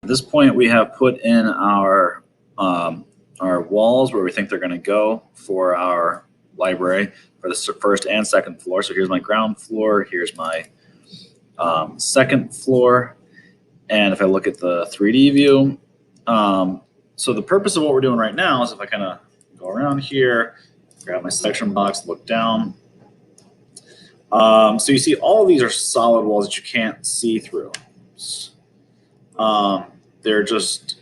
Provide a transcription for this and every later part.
this point, we have put in our walls where we think they're going to go for our library for the first and second floor. So here's my ground floor. Here's my second floor. And if I look at the 3D view, so the purpose of what we're doing right now is if I kind of go around here, grab my section box, look down. So you see all of these are solid walls that you can't see through. They're just,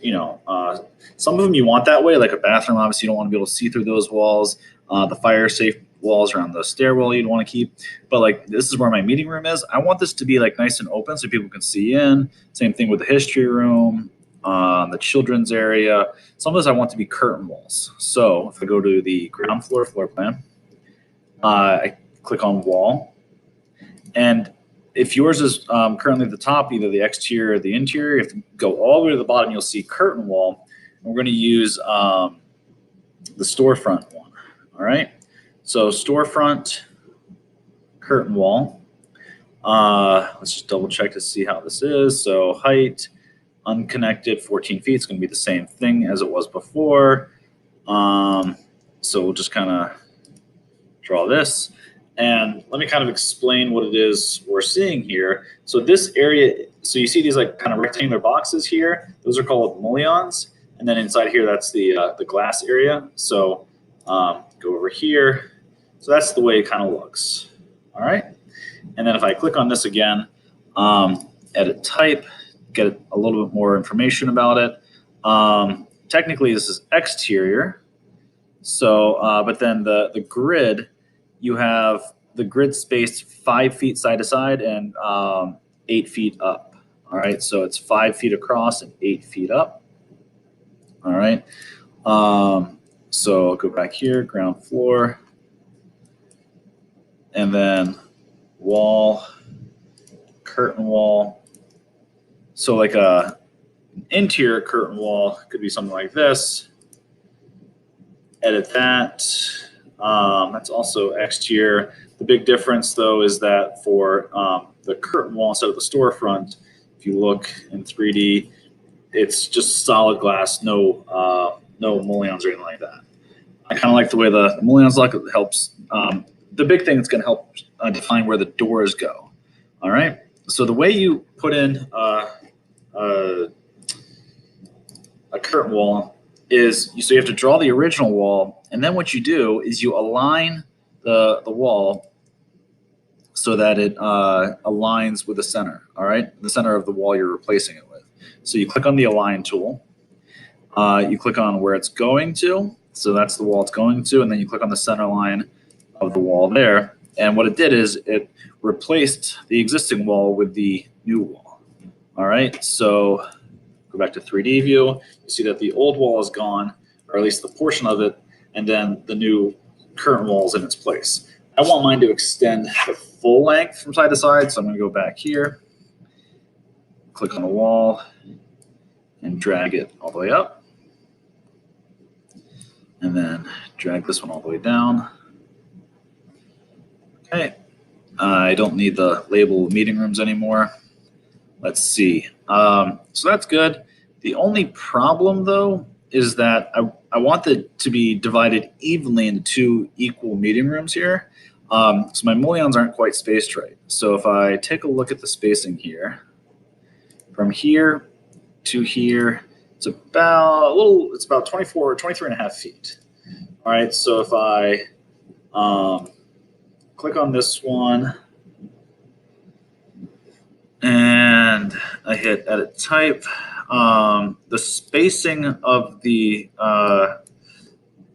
some of them you want that way, like a bathroom, obviously you don't want to be able to see through those walls. The fire safe walls around the stairwell you'd want to keep. But like this is where my meeting room is. I want this to be like nice and open so people can see in. Same thing with the history room, the children's area. Some of this I want to be curtain walls. So if I go to the ground floor plan, I click on wall. And if yours is currently at the top, either the exterior or the interior, you have to go all the way to the bottom, you'll see curtain wall. And we're going to use the storefront one. All right. So storefront, curtain wall. Let's just double check to see how this is. So height, unconnected, 14 feet. It's going to be the same thing as it was before. So we'll just kind of draw this. And let me kind of explain what it is we're seeing here. So this area, so you see these like kind of rectangular boxes here. Those are called mullions. And then inside here, that's the glass area. So go over here. So that's the way it kind of looks. All right. And then if I click on this again, edit type, get a little bit more information about it. Technically, this is exterior. So, but then the grid, you have the grid spaced 5 feet side to side and 8 feet up. All right, so it's 5 feet across and 8 feet up. All right, so I'll go back here, ground floor, and then wall, curtain wall. So like an interior curtain wall could be something like this. Edit that. That's also exterior. The big difference, though, is that for the curtain wall instead of the storefront, if you look in 3D, it's just solid glass, no mullions or anything like that. I kind of like the way the mullions look. It helps. The big thing that's going to help define where the doors go. All right. So the way you put in a curtain wall is so you have to draw the original wall, and then what you do is you align the wall so that it aligns with the center. All right, the center of the wall you're replacing it with. So you click on the align tool. You click on where it's going to. So that's the wall it's going to, and then you click on the center line of the wall there. And what it did is it replaced the existing wall with the new wall. All right, so go back to 3D view. You see that the old wall is gone, or at least the portion of it, and then the new curtain wall is in its place. I want mine to extend the full length from side to side, so I'm going to go back here, click on the wall, and drag it all the way up. And then drag this one all the way down. Okay. I don't need the label meeting rooms anymore. Let's see. So that's good. The only problem, though, is that I want it to be divided evenly into 2 equal meeting rooms here. So my mullions aren't quite spaced right. So if I take a look at the spacing here, from here to here, it's about 23 and a half feet. All right, so if I click on this one and I hit edit type, the spacing of the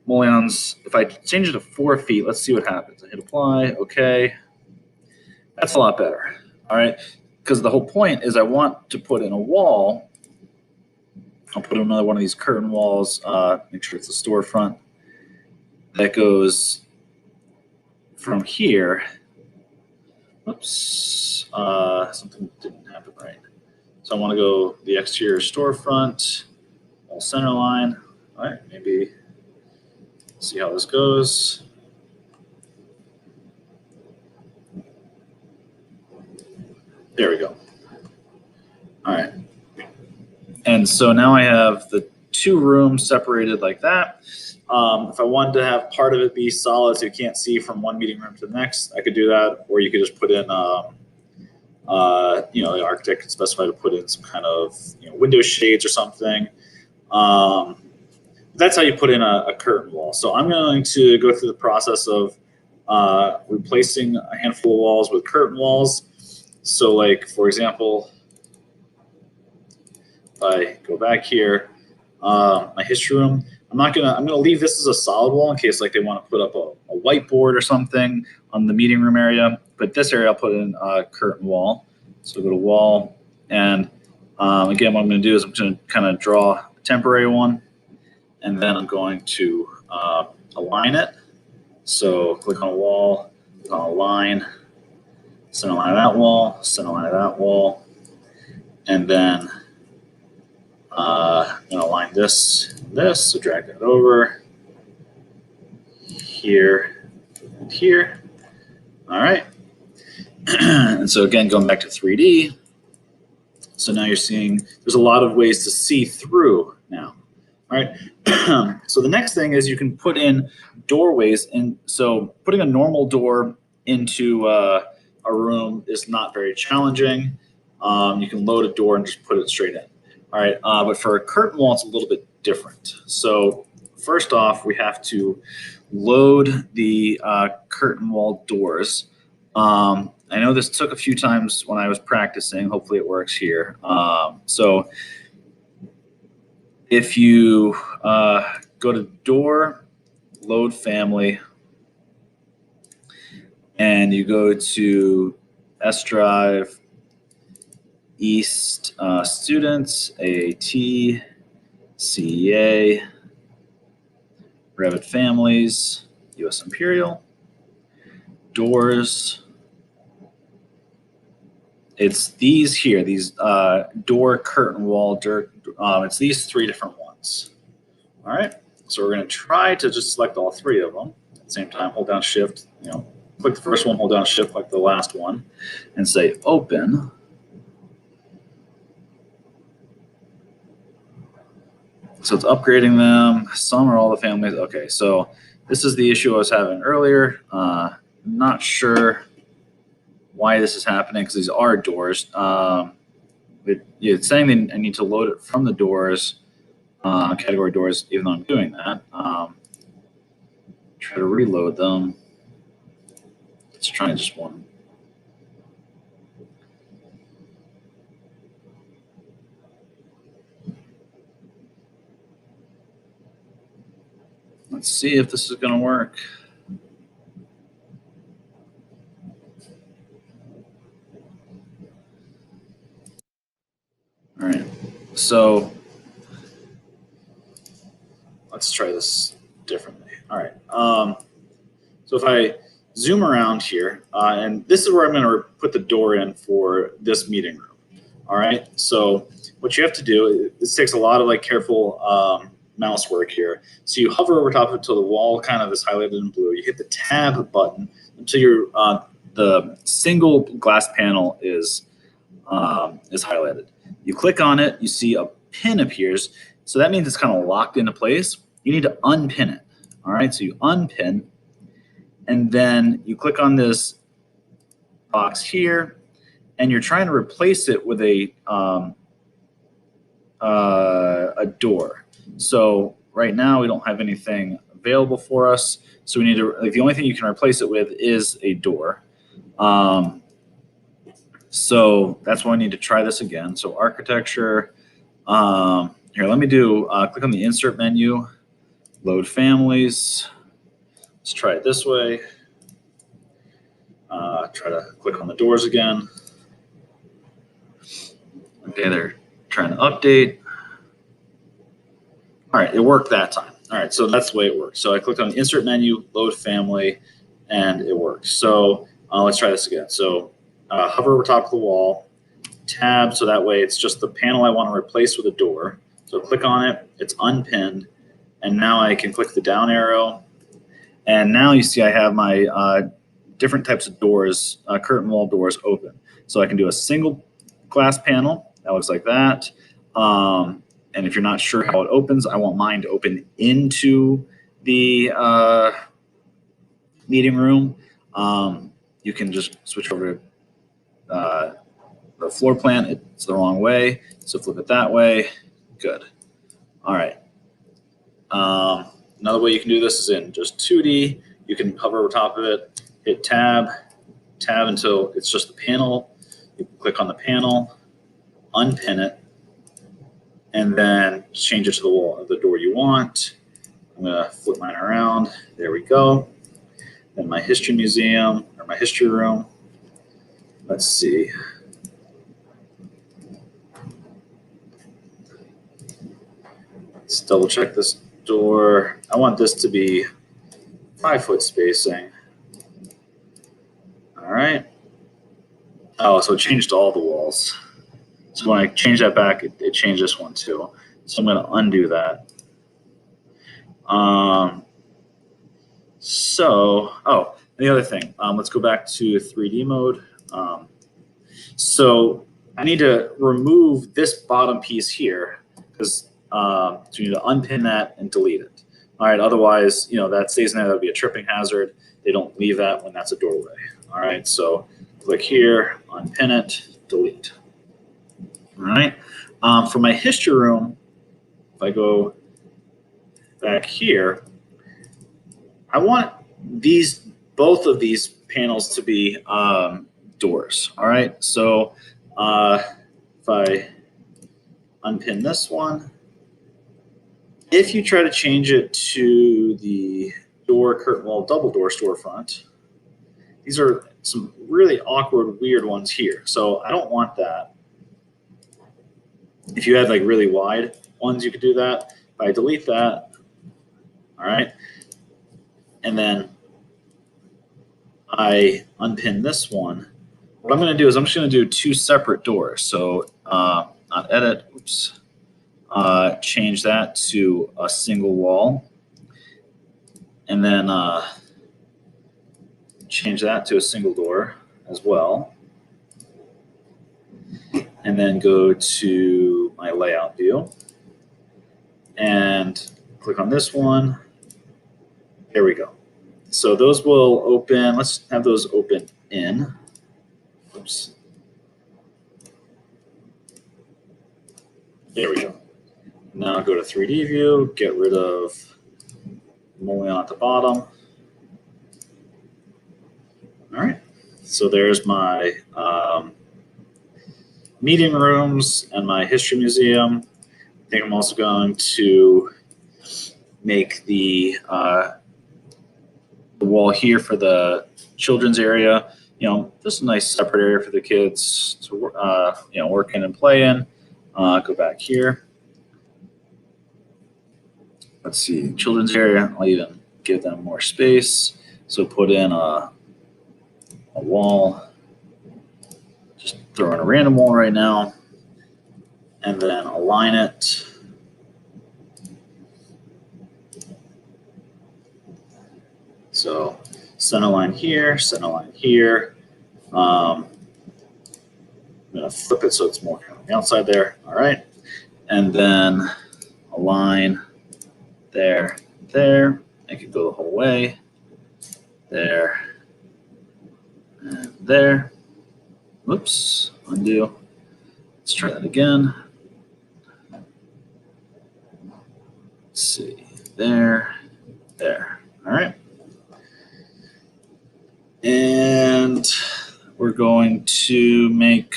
mullions, if I change it to 4 feet, let's see what happens. I hit apply, okay. That's a lot better, all right? Because the whole point is I want to put in a wall. I'll put in another one of these curtain walls, make sure it's a storefront, that goes from here. Oops, something didn't happen right. So I want to go the exterior storefront, all center line. All right, maybe see how this goes. There we go. All right. And And so now I have the two rooms separated like that. If I wanted to have part of it be solid so you can't see from one meeting room to the next, I could do that. Or you could just put in, the architect could specify to put in some kind of window shades or something. That's how you put in a curtain wall. So I'm going to go through the process of replacing a handful of walls with curtain walls. So like, for example, if I go back here, my history room, I'm gonna leave this as a solid wall in case like they want to put up a whiteboard or something on the meeting room area. But this area I'll put in a curtain wall. So go to wall, and again, what I'm going to do is I'm going to kind of draw a temporary one, and then I'm going to align it. So click on a wall, click on a line, center line of that wall, center line of that wall, and then I'm going to align this and this. So drag that over here and here. All right. And so again, going back to 3D. So now you're seeing there's a lot of ways to see through now. All right. So the next thing is you can put in doorways. And so putting a normal door into a room is not very challenging. You can load a door and just put it straight in. All right. But for a curtain wall, it's a little bit different. So first off, we have to load the curtain wall doors. I know this took a few times when I was practicing. Hopefully it works here. So if you go to door, load family, and you go to S drive, East students, AAT, CEA, Revit families, US Imperial, doors. It's these here, these door, curtain wall, it's these three different ones. All right, so we're going to try to just select all three of them at the same time. Hold down Shift, click the first one, hold down Shift, click the last one, and say open. So it's upgrading them. Some or all the families. Okay, so this is the issue I was having earlier. Not sure why this is happening because these are doors. It's saying I need to load it from the doors, category doors, even though I'm doing that. Try to reload them. Let's try just one. Let's see if this is going to work. All right, so let's try this differently. All right, so if I zoom around here, and this is where I'm going to put the door in for this meeting room. All right, so what you have to do, this takes a lot of careful mouse work here. So you hover over top of it until the wall kind of is highlighted in blue. You hit the tab button until the single glass panel is highlighted. You click on it, you see a pin appears. So that means it's kind of locked into place. You need to unpin it. All right, so you unpin, and then you click on this box here, and you're trying to replace it with a door. So right now we don't have anything available for us. So we need to, the only thing you can replace it with is a door. So that's why I need to try this again. So architecture, here, let me do, click on the insert menu, load families. Let's try it this way. Try to click on the doors again. Okay, they're trying to update. All right, it worked that time. All right, so that's the way it works. So I clicked on the insert menu, load family, and it worked. So let's try this again. So hover over top of the wall, tab, so that way it's just the panel I want to replace with a door. So click on it, it's unpinned, and now I can click the down arrow. And now you see I have my different types of doors, curtain wall doors open. So I can do a single glass panel, that looks like that. And if you're not sure how it opens, I want mine to open into the meeting room. You can just switch over to the floor plan. It's the wrong way, so flip it that way. Good. All right. Another way you can do this is in just 2D. You can hover over top of it, hit tab until it's just the panel. You can click on the panel, unpin it, and then change it to the wall of the door you want. I'm gonna flip mine around. There we go. Then my history museum, or my history room. Let's see. Let's double check this door. I want this to be 5-foot spacing. All right. Oh, so it changed all the walls. So when I change that back, it changed this one too. So I'm going to undo that. The other thing, let's go back to 3D mode. So I need to remove this bottom piece here because so you need to unpin that and delete it. All right, otherwise, that stays in there. That would be a tripping hazard. They don't leave that when that's a doorway. All right, so click here, unpin it, delete. All right, for my history room, if I go back here, I want both of these panels to be doors. All right, so if I unpin this one, if you try to change it to the door, curtain wall, double door storefront, these are some really awkward, weird ones here. So I don't want that. If you had like really wide ones, you could do that. If I delete that, all right, and then I unpin this one, what I'm going to do is I'm just going to do 2 separate doors. So not edit, oops, change that to a single wall, and then change that to a single door as well, and then go to my layout view and click on this one. There we go. So those will open. Let's have those open in. Oops. There we go. Now go to 3D view, get rid of mullion at the bottom. All right, so there's my meeting rooms and my history museum. I think I'm also going to make the wall here for the children's area, just a nice separate area for the kids to work in and play in. Go back here. Let's see, children's area. I'll even give them more space. So put in a wall. Just throw in a random wall right now, and then align it. So center line here, center line here. I'm going to flip it so it's more on the outside there. All right. And then align there, there. Make it go the whole way. There. And there. Whoops. Undo. Let's try that again. Let's see. There. There. All right. And we're going to make,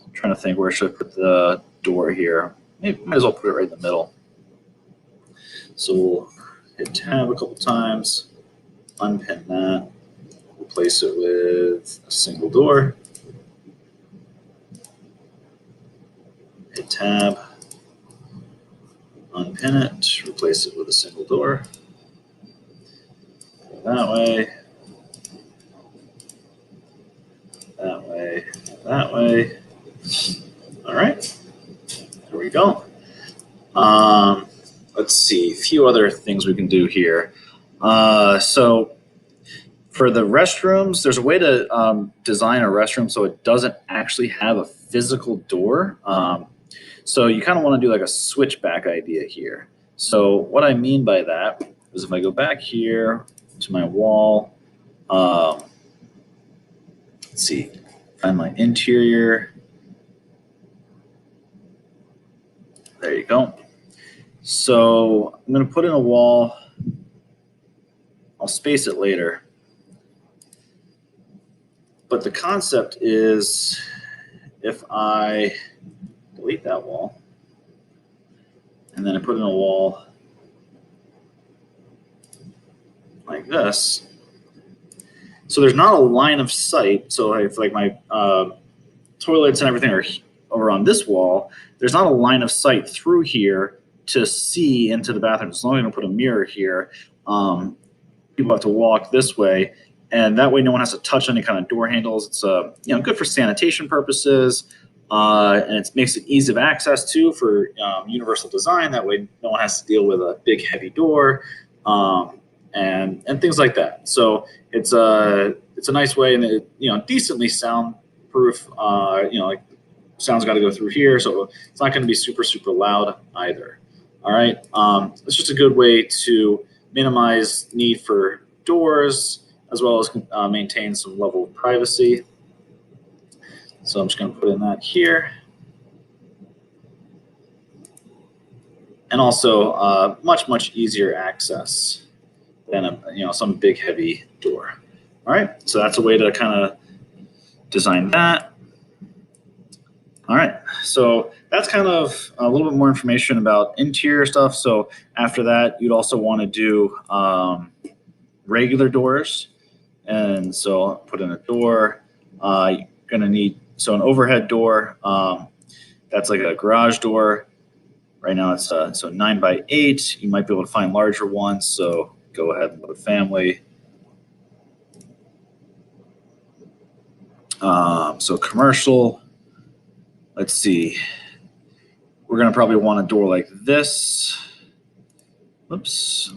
I'm trying to think where should I put the door here. Maybe might as well put it right in the middle. So we'll hit tab a couple times, unpin that, replace it with a single door. Hit tab, unpin it, replace it with a single door. Go that way. That way, that way. All right, there we go. Let's see, a few other things we can do here. So for the restrooms, there's a way to design a restroom so it doesn't actually have a physical door. So you kind of want to do like a switchback idea here. So what I mean by that is if I go back here to my wall, let's see, find my interior. There you go. So I'm going to put in a wall. I'll space it later. But the concept is if I delete that wall and then I put in a wall like this, so there's not a line of sight. So if like my toilets and everything are over on this wall, there's not a line of sight through here to see into the bathroom. So I'm only going to put a mirror here. People have to walk this way, and that way no one has to touch any kind of door handles. It's good for sanitation purposes, and it makes it easy of access too for universal design. That way no one has to deal with a big heavy door and things like that. So it's a nice way, and it decently soundproof. Like sound's got to go through here, so it's not going to be super loud either. All right, it's just a good way to minimize need for doors as well as maintain some level of privacy. So I'm just going to put in that here. And also much easier access than some big heavy door. All right, so that's a way to kind of design that. All right, so that's kind of a little bit more information about interior stuff. So after that, you'd also want to do regular doors. And so I'll put in a door. You're going to need, so an overhead door, that's like a garage door. Right now it's so 9x8. You might be able to find larger ones. So go ahead and put family. So commercial. Let's see. We're going to probably want a door like this. Oops.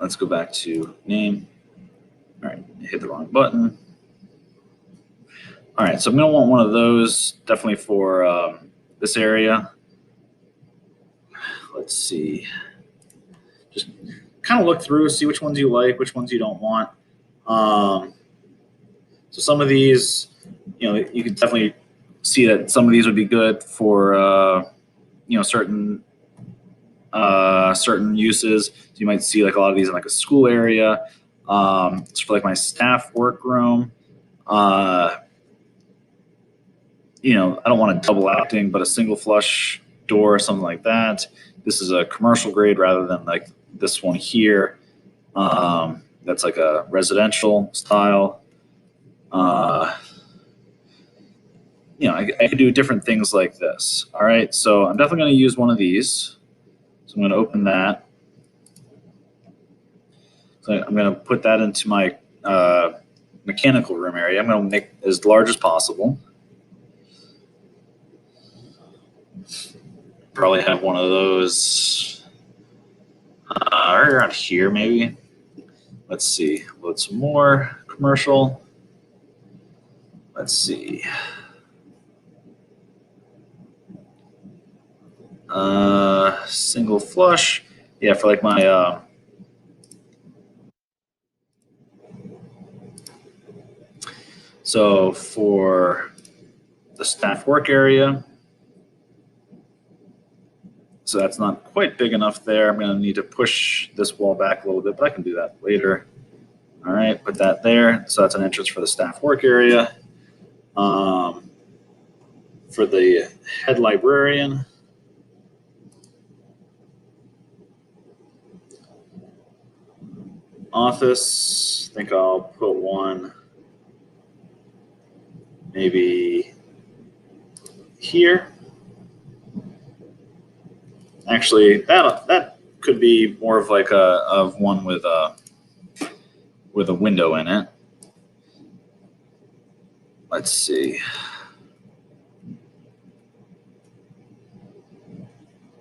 Let's go back to name. All right, hit the wrong button. All right, so I'm going to want one of those definitely for this area. Let's see. Just kind of look through, see which ones you like, which ones you don't want. So some of these, you can definitely see that some of these would be good for, certain uses. So you might see like a lot of these in like a school area. It's for like my staff workroom. I don't want a double outing, but a single flush door or something like that. This is a commercial grade rather than like this one here. That's like a residential style. I could do different things like this. All right, so I'm definitely going to use one of these. So I'm going to open that. So I'm going to put that into my mechanical room area. I'm going to make it as large as possible. Probably have one of those around here, maybe. Let's see. Load some more commercial. Let's see. Single flush. Yeah, for like my so for the staff work area. So that's not quite big enough there. I'm going to need to push this wall back a little bit, but I can do that later. All right, put that there. So that's an entrance for the staff work area. For the head librarian, office, I think I'll put one maybe here. Actually, that could be more of like of one with a window in it. Let's see.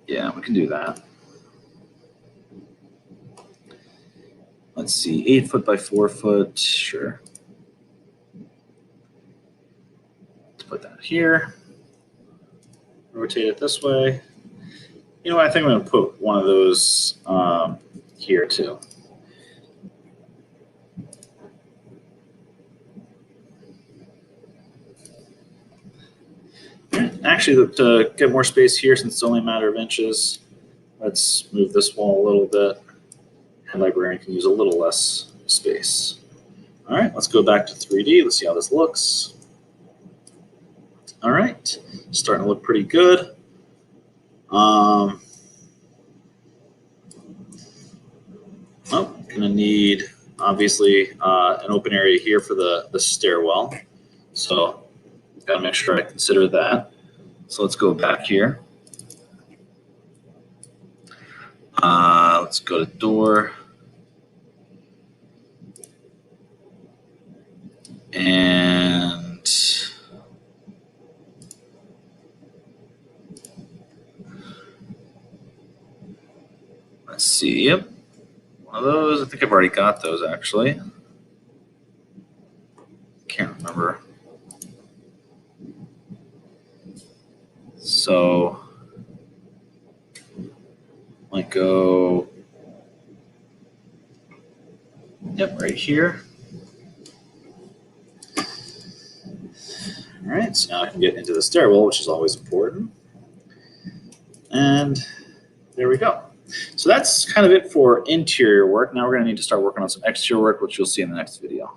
Yeah, we can do that. Let's see, 8 foot by 4 foot, sure. put that here. Rotate it this way. You know what? I think I'm going to put one of those here too. Actually, to get more space here, since it's only a matter of inches, let's move this wall a little bit. And librarian can use a little less space. All right, let's go back to 3D. Let's see how this looks. All right, starting to look pretty good. Oh, gonna need obviously an open area here for the stairwell. So gotta make sure I consider that. So let's go back here. Let's go to door. And let's see, yep. One of those, I think I've already got those actually. Can't remember. So might go, yep, right here. All right, so now I can get into the stairwell, which is always important. And there we go. So that's kind of it for interior work. Now we're going to need to start working on some exterior work, which you'll see in the next video.